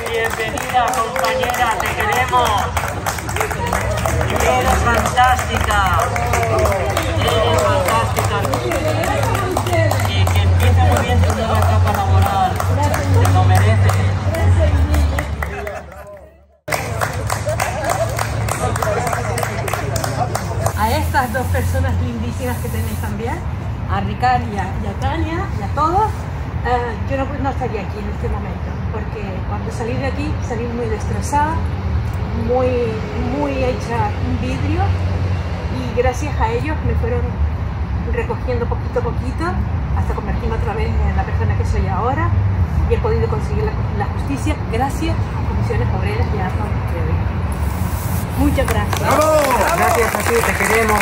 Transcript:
Bienvenida, compañera, te queremos. Eres fantástica. Eres fantástica. Y que empiece muy bien tu nueva etapa laboral. Te lo mereces. A estas dos personas lindísimas que tenéis también, a Ricard y a Tania y a todos, yo no estaría aquí en este momento, porque cuando salí de aquí salí muy destrozada, muy hecha un vidrio, y gracias a ellos me fueron recogiendo poquito a poquito hasta convertirme otra vez en la persona que soy ahora, y he podido conseguir la justicia gracias a Comisiones Obreras y a Arnold. Muchas gracias. ¡Bravo! Gracias a ti, te queremos.